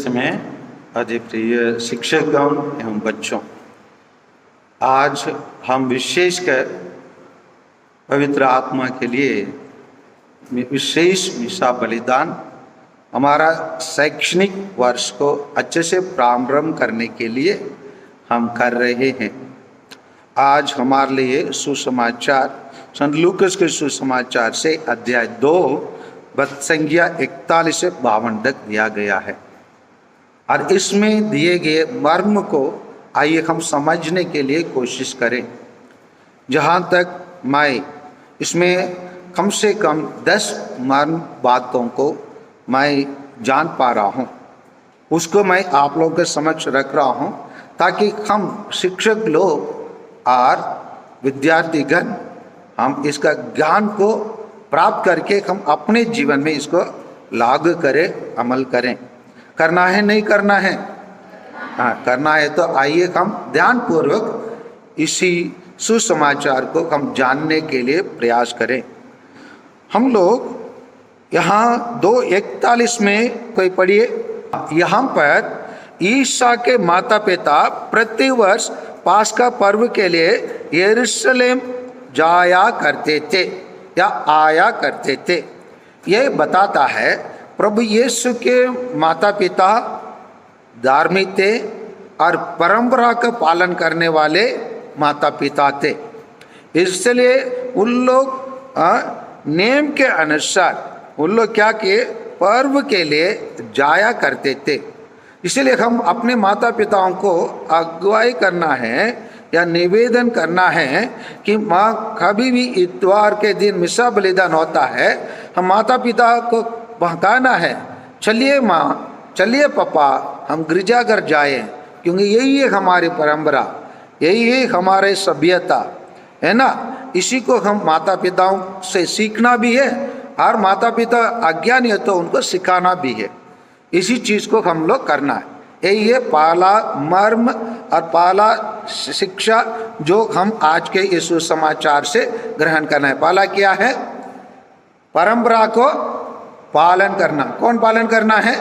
समय अति प्रिय शिक्षकगण एवं बच्चों, आज हम विशेषकर पवित्र आत्मा के लिए विशेष मिसा बलिदान हमारा शैक्षणिक वर्ष को अच्छे से प्रारंभ करने के लिए हम कर रहे हैं। आज हमारे लिए सुसमाचार संत लूकस के सुसमाचार से अध्याय 2 वचन संख्या 41 से 52 तक दिया गया है और इसमें दिए गए मर्म को आइए हम समझने के लिए कोशिश करें। जहाँ तक मैं इसमें कम से कम 10 मर्म बातों को मैं जान पा रहा हूँ, उसको मैं आप लोगों के समक्ष रख रहा हूँ ताकि हम शिक्षक लोग और विद्यार्थीगण हम इसका ज्ञान को प्राप्त करके हम अपने जीवन में इसको लागू करें, अमल करें। करना है नहीं करना है? हाँ, करना है। तो आइए हम ध्यानपूर्वक इसी सुसमाचार को हम जानने के लिए प्रयास करें। हम लोग यहाँ 2:41 में कोई पढ़िए। यहाँ पर ईसा के माता पिता प्रतिवर्ष पास्का पर्व के लिए यरूशलेम जाया करते थे या आया करते थे। यह बताता है प्रभु यीशु के माता पिता धार्मिक थे और परंपरा का पालन करने वाले माता पिता थे, इसलिए उन लोग नियम के अनुसार उन लोग क्या किए, पर्व के लिए जाया करते थे। इसलिए हम अपने माता पिताओं को अगुवाई करना है या निवेदन करना है कि माँ कभी भी इतवार के दिन मिसा बलिदान होता है, हम माता पिता को बहकाना है, चलिए माँ, चलिए पापा, हम गिरजाघर जाएं, क्योंकि यही है हमारी परंपरा, यही है हमारे सभ्यता, है ना। इसी को हम माता पिताओं से सीखना भी है और माता पिता अज्ञानी है तो उनको सिखाना भी है। इसी चीज़ को हम लोग करना है। यही है पहला मर्म और पहला शिक्षा जो हम आज के इस समाचार से ग्रहण करना है। पहला क्या है? परंपरा को पालन करना। कौन पालन करना है?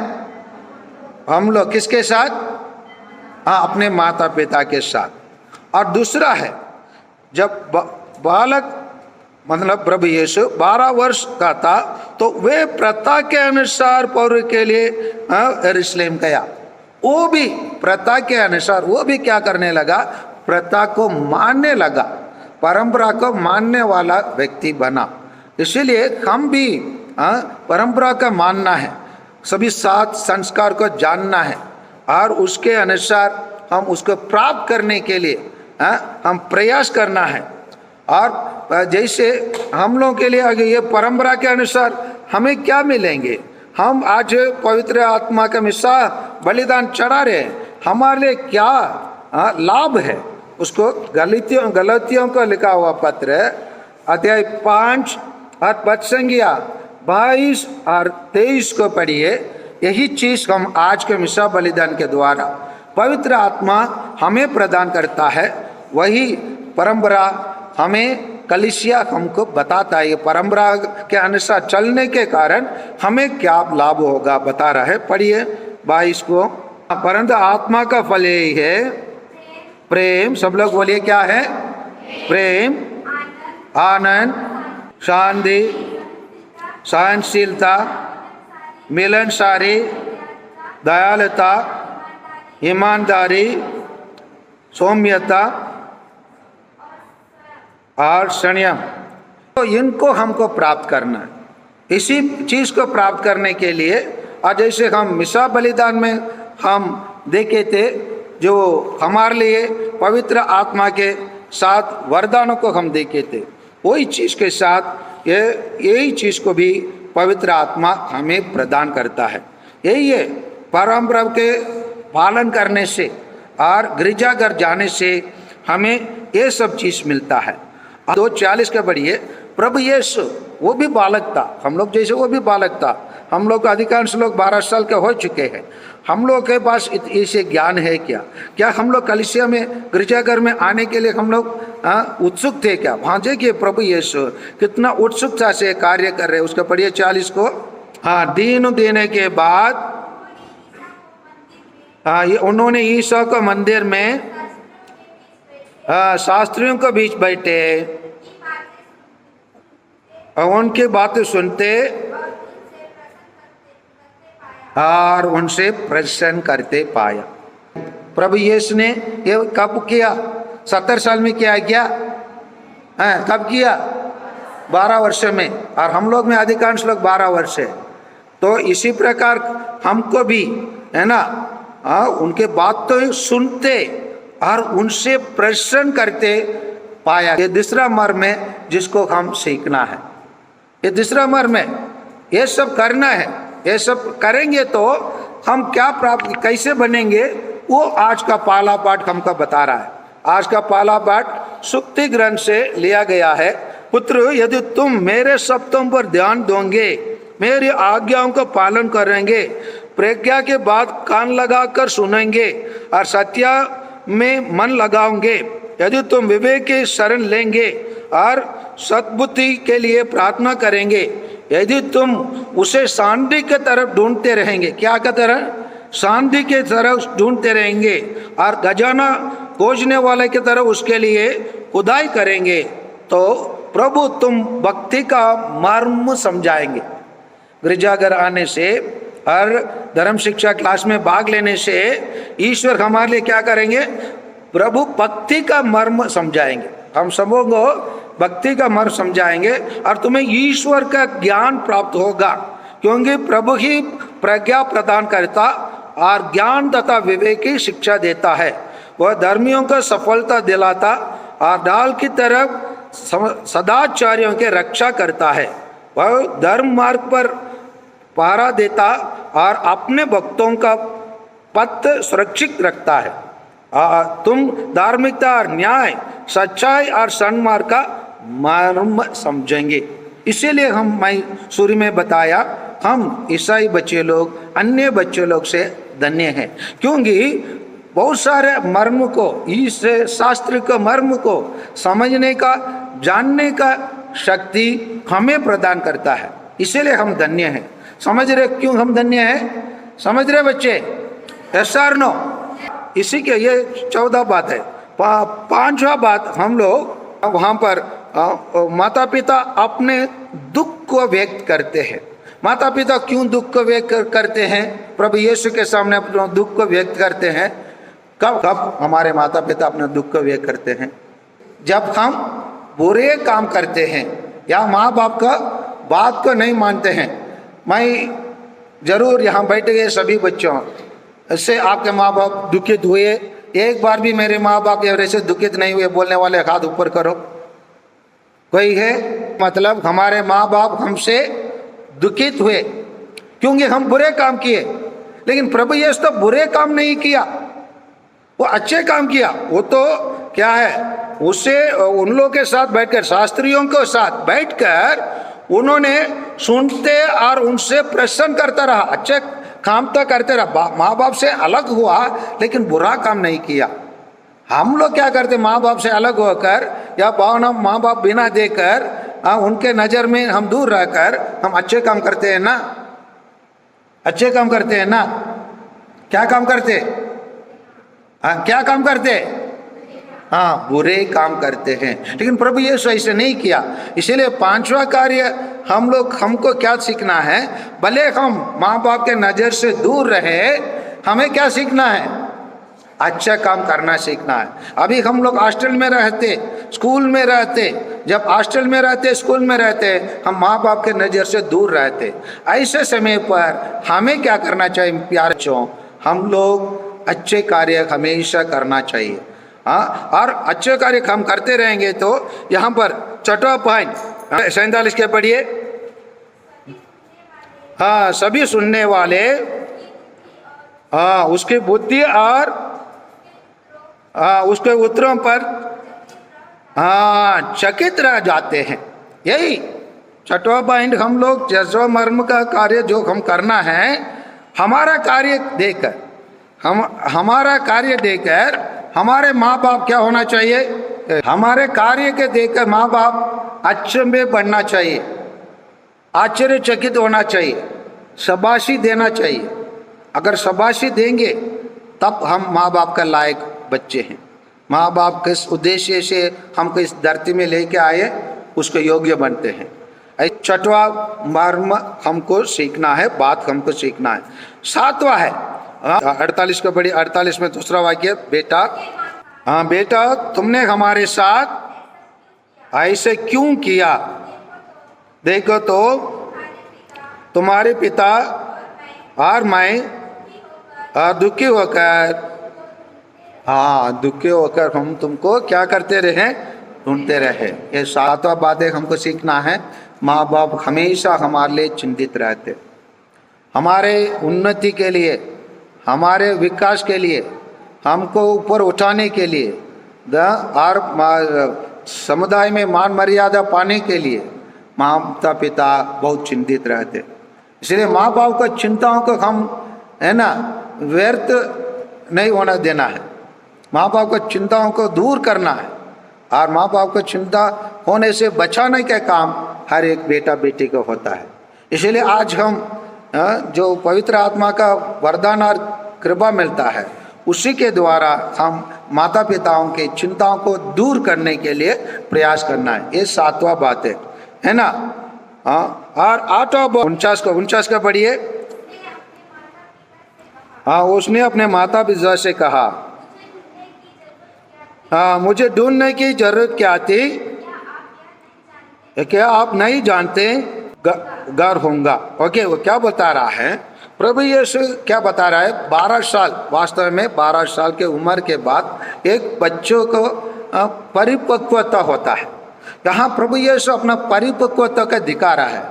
हम लोग। किसके साथ? हाँ, अपने माता पिता के साथ। और दूसरा है, जब बालक मतलब प्रभु यीशु 12 वर्ष का था तो वे प्रथा के अनुसार पर्व के लिए यरूशलेम गया। वो भी प्रथा के अनुसार वो भी क्या करने लगा? प्रथा को मानने लगा, परंपरा को मानने वाला व्यक्ति बना। इसीलिए हम भी परंपरा का मानना है, सभी 7 संस्कार को जानना है और उसके अनुसार हम उसको प्राप्त करने के लिए हम प्रयास करना है। और जैसे हम लोगों के लिए आगे ये परंपरा के अनुसार हमें क्या मिलेंगे, हम आज पवित्र आत्मा का मिसा बलिदान चढ़ा रहे हैं, हमारे लिए क्या लाभ है? उसको गलतियों को लिखा हुआ पत्र अध्याय 5 और वचन संख्या 22 और 23 को पढ़िए। यही चीज हम आज के मिसा बलिदान के द्वारा पवित्र आत्मा हमें प्रदान करता है। वही परंपरा हमें कलीसिया हमको बताता है, ये परंपरा के अनुसार चलने के कारण हमें क्या लाभ होगा बता रहा है। पढ़िए 22 को। परंतु आत्मा का फल यही है प्रेम, सब लोग बोलिए क्या है? प्रेम, आनंद, शांति, सहनशीलता, मिलनसारी, दयालुता, ईमानदारी, सौम्यता और संयम। तो इनको हमको प्राप्त करना है। इसी चीज़ को प्राप्त करने के लिए और जैसे हम मिसा बलिदान में हम देखे थे, जो हमारे लिए पवित्र आत्मा के साथ वरदानों को हम देखे थे, वही चीज़ के साथ यही चीज़ को भी पवित्र आत्मा हमें प्रदान करता है। यही है परंपरा के पालन करने से और गिरजाघर जाने से हमें ये सब चीज़ मिलता है। 2:40 का बढ़िए। प्रभु यीशु वो भी बालक था, हम लोग जैसे वो भी बालक था। हम लोग अधिकांश लोग 12 साल के हो चुके हैं। हम लोग के पास इसे ज्ञान है क्या? क्या हम लोग कलीसिया में गिरजाघर में आने के लिए हम लोग उत्सुक थे क्या? भांजे कि प्रभु यीशु कितना उत्सुकता से कार्य कर रहे हैं। उसका पढ़िए 40 को। हाँ, दीन देने के बाद उन्होंने ईसा को मंदिर में शास्त्रियों के बीच बैठे उनकी बातें सुनते और उनसे प्रसन्न करते पाया। प्रभु यीशु ने ये कब किया? 70 साल में किया क्या? कब किया? 12 वर्ष में। और हम लोग में अधिकांश लोग 12 वर्ष है। तो इसी प्रकार हमको भी है ना, उनके बात तो सुनते और उनसे प्रसन्न करते पाया। ये दूसरा मर्म है जिसको हम सीखना है। ये दूसरा मर्म है, ये सब करना है। ये सब करेंगे तो हम क्या प्राप्त, कैसे बनेंगे, वो आज का पहला पाठ हमको बता रहा है। आज का पहला पाठ सुक्ति ग्रंथ से लिया गया है। पुत्र, यदि तुम मेरे शब्दों पर ध्यान दोगे, मेरी आज्ञाओं का पालन करेंगे, प्रज्ञा के बाद कान लगाकर सुनेंगे और सत्य में मन लगाओगे, यदि तुम विवेक की शरण लेंगे और सद्बुद्धि के लिए प्रार्थना करेंगे, यदि तुम उसे शांति के तरफ ढूंढते रहेंगे, क्या का तरह? शांति के तरफ ढूंढते रहेंगे और खजाना खोजने वाले की तरफ उसके लिए खुदाई करेंगे, तो प्रभु तुम भक्ति का मर्म समझाएंगे। गिरजाघर आने से और धर्म शिक्षा क्लास में भाग लेने से ईश्वर हमारे लिए क्या करेंगे? प्रभु भक्ति का मर्म समझाएंगे। हम सबों को भक्ति का मर्म समझाएंगे और तुम्हें ईश्वर का ज्ञान प्राप्त होगा, क्योंकि प्रभु ही प्रज्ञा प्रदान करता और ज्ञान तथा विवेक की शिक्षा देता है। वह धर्मियों को सफलता दिलाता और ढाल की तरफ सदाचार्यों के रक्षा करता है। वह धर्म मार्ग पर पहरा देता और अपने भक्तों का पथ सुरक्षित रखता है। तुम धार्मिकता और न्याय, सच्चाई और सन्मार्ग का मर्म समझेंगे। इसीलिए मैं शुरू में बताया, हम ईसाई बच्चे लोग अन्य बच्चे लोग से धन्य हैं, क्योंकि बहुत सारे मर्म को, इस शास्त्र के मर्म को समझने का, जानने का शक्ति हमें प्रदान करता है। इसीलिए हम धन्य हैं। समझ रहे क्यों हम धन्य हैं? समझ रहे बच्चे? यस और नो? इसी के ये 14 बात है। 5वां बात, हम लोग वहाँ पर माता पिता अपने दुख को व्यक्त करते हैं। माता पिता क्यों दुख को व्यक्त करते हैं? प्रभु यीशु के सामने अपने दुख को व्यक्त करते हैं। कब हमारे माता पिता अपने दुख को व्यक्त करते हैं? जब हम बुरे काम करते हैं या माँ बाप का बात को नहीं मानते हैं। मैं जरूर यहाँ बैठे गए सभी बच्चों, इससे आपके माँ बाप दुखित हुए? एक बार भी मेरे माँ बाप ऐसे दुखित नहीं हुए बोलने वाले हाथ ऊपर करो। कोई है? मतलब हमारे माँ बाप हमसे दुखित हुए क्योंकि हम बुरे काम किए। लेकिन प्रभु यीशु तो बुरे काम नहीं किया, वो अच्छे काम किया। वो तो क्या है, उससे उन लोगों के साथ बैठकर, शास्त्रियों के साथ बैठकर उन्होंने सुनते और उनसे प्रसन्न करता रहा, अच्छे काम तो करते रहा। माँ बाप से अलग हुआ लेकिन बुरा काम नहीं किया। हम लोग क्या करते? माँ बाप से अलग होकर या भावना माँ बाप बिना देकर उनके नज़र में हम दूर रहकर हम अच्छे काम करते हैं ना? अच्छे काम करते हैं ना? क्या काम करते? क्या काम करते? हाँ, बुरे काम करते हैं। लेकिन प्रभु यीशु ऐसे नहीं किया। इसीलिए 5वां कार्य हमको क्या सीखना है? भले हम माँ बाप के नज़र से दूर रहे, हमें क्या सीखना है? अच्छा काम करना सीखना है। अभी हम लोग हॉस्टल में रहते, स्कूल में रहते, जब हॉस्टल में रहते, स्कूल में रहते, हम माँ बाप के नज़र से दूर रहते। ऐसे समय पर हमें क्या करना चाहिए प्यारे बच्चों? हम लोग अच्छे कार्य हमेशा करना चाहिए। हाँ, और अच्छे कार्य हम करते रहेंगे तो यहाँ पर 6वां पॉइंट 47 के पढ़िए। हाँ, सभी सुनने वाले उसकी बुद्धि और उसके उत्तरों पर चकित रह जाते हैं। यही 6वां पॉइंट, हम लोग 6वां मर्म का कार्य जो हम करना है, हमारा कार्य देकर हमारे माँ बाप क्या होना चाहिए? हमारे कार्य के देखकर माँ बाप अच्छे में बढ़ना चाहिए, आश्चर्यचकित होना चाहिए, शाबाशी देना चाहिए। अगर शाबाशी देंगे तब हम माँ बाप का लायक बच्चे हैं। माँ बाप किस उद्देश्य से हमको इस धरती में लेके आए, उसको योग्य बनते हैं। छठवा मर्म हमको सीखना है, बात हमको सीखना है। सातवां है 48 को बड़ी 48 में दूसरा वाक्य, बेटा हाँ बेटा तुमने हमारे साथ ऐसे क्यों किया, देखो तो तुम्हारे पिता और मैं दुखी होकर, हाँ दुखी होकर हम तुमको क्या करते रहे, ढूंढते रहे। ये सातवां बातें हमको सीखना है। माँ बाप हमेशा हमारे लिए चिंतित रहते, हमारे उन्नति के लिए, हमारे विकास के लिए, हमको ऊपर उठाने के लिए और समुदाय में मान मर्यादा पाने के लिए माता पिता बहुत चिंतित रहते। इसलिए माँ बाप को चिंताओं को हम है ना व्यर्थ नहीं होना देना है। माँ बाप को चिंताओं को दूर करना है और माँ बाप को चिंता होने से बचाने का काम हर एक बेटा बेटी को होता है। इसलिए आज हम जो पवित्र आत्मा का वरदान और कृपा मिलता है, उसी के द्वारा हम माता पिताओं की चिंताओं को दूर करने के लिए प्रयास करना है। ये सातवां बात है ना। और 49 का पढ़िए। हाँ उसने अपने माता पिता से कहा, हाँ मुझे ढूंढने की जरूरत क्या थी, क्या आप नहीं जानते घर होगा। ओके, वो क्या बता रहा है, प्रभु यीशु क्या बता रहा है, 12 साल, वास्तव में 12 साल के उम्र के बाद एक बच्चों को परिपक्वता होता है। यहाँ प्रभु यीशु अपना परिपक्वता का दिखा रहा है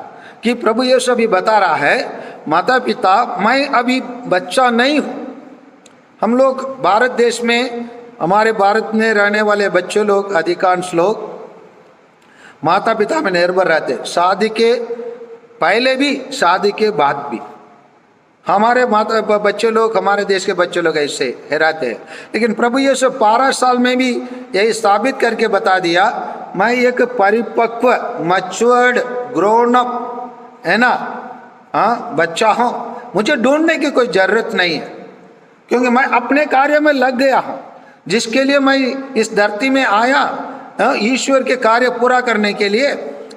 कि प्रभु यीशु अभी बता रहा है, माता पिता मैं अभी बच्चा नहीं हूँ। हम लोग भारत देश में, हमारे भारत में रहने वाले बच्चे लोग, अधिकांश लोग माता पिता में निर्भर रहते, शादी के पहले भी शादी के बाद भी। हमारे बच्चे लोग, हमारे देश के बच्चे लोग ऐसे रहते हैं। लेकिन प्रभु यीशु 12 साल में भी यही साबित करके बता दिया, मैं एक परिपक्व मैच्योर्ड ग्रोन अप है ना, हाँ बच्चा हूँ, मुझे ढूंढने की कोई जरूरत नहीं है, क्योंकि मैं अपने कार्य में लग गया हूँ। जिसके लिए मैं इस धरती में आया, ईश्वर के कार्य पूरा करने के लिए,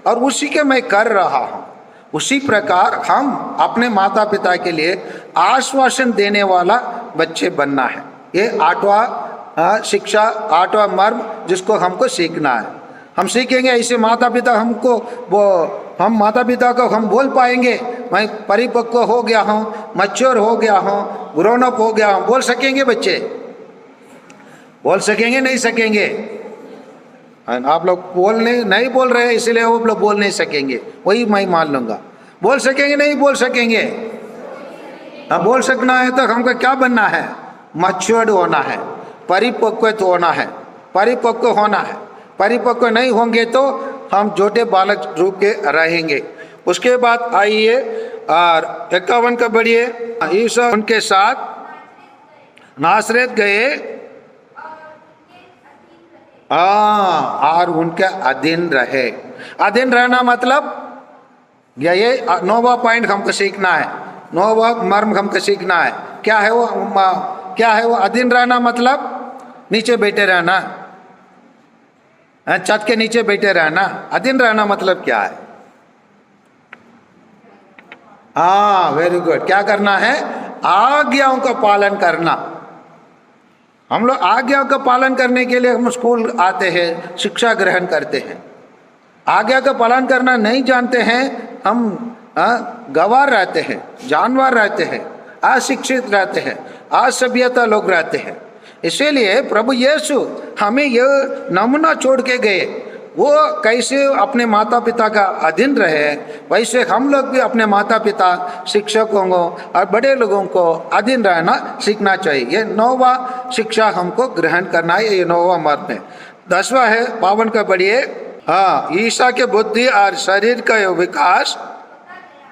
और उसी के मैं कर रहा हूँ। उसी प्रकार हम अपने माता पिता के लिए आश्वासन देने वाला बच्चे बनना है। ये 8वां शिक्षा, 8वां मर्म जिसको हमको सीखना है। हम सीखेंगे ऐसे माता पिता हमको, वो हम माता पिता को हम बोल पाएंगे, मैं परिपक्व हो गया हूँ, मैच्योर हो गया हूँ, ग्रोन अप हो गया हूँ, बोल सकेंगे बच्चे? बोल सकेंगे नहीं सकेंगे? आप लोग नहीं बोल रहे, इसलिए वो लोग बोल नहीं सकेंगे, वही मैं मान लूंगा। बोल सकेंगे नहीं बोल सकेंगे? हाँ बोल सकना है तो हमको क्या बनना है, मैच्योर्ड होना है, परिपक्व होना है, परिपक्व होना है। परिपक्व नहीं होंगे तो हम छोटे बालक रूप के रहेंगे। उसके बाद आइए और 51 का बढ़िए। यीशु उनके साथ नासरत गए और उनके अधीन रहे। अधीन रहना मतलब ये 9वां पॉइंट हमको सीखना है, 9वां मर्म हमको सीखना है। क्या है वो अधीन रहना? मतलब नीचे बैठे रहना, छत के नीचे बैठे रहना। अधीन रहना मतलब क्या है? हाँ वेरी गुड। क्या करना है? आज्ञाओं का पालन करना। हम लोग आज्ञा का पालन करने के लिए हम स्कूल आते हैं, शिक्षा ग्रहण करते हैं। आज्ञा का पालन करना नहीं जानते हैं, हम गंवार रहते हैं, जानवर रहते हैं, अशिक्षित रहते हैं, असभ्यता लोग रहते हैं। इसीलिए प्रभु यीशु हमें यह नमूना छोड़ के गए, वो कैसे अपने माता पिता का अधीन रहे, वैसे हम लोग भी अपने माता पिता, शिक्षकों को और बड़े लोगों को अधीन रहना सीखना चाहिए। ये 9वां शिक्षा हमको ग्रहण करना है, ये 9वां मर्म है। 10वां है 52 का बढ़िए। हाँ, ईसा के बुद्धि और शरीर का विकास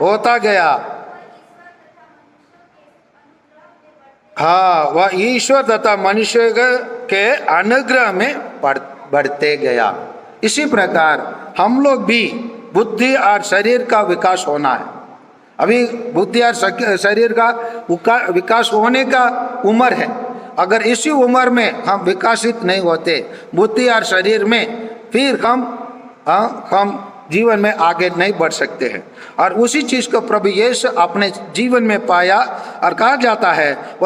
होता गया। हाँ, वह ईश्वर तथा मनुष्य के अनुग्रह में बढ़ते गया। इसी प्रकार हम लोग भी बुद्धि और शरीर का विकास होना है। अभी बुद्धि और शरीर का विकास होने का उम्र है, अगर इसी उम्र में हम विकसित नहीं होते बुद्धि और शरीर में, फिर हम जीवन में आगे नहीं बढ़ सकते हैं। और उसी चीज़ को प्रभु यीशु अपने जीवन में पाया और कहा जाता है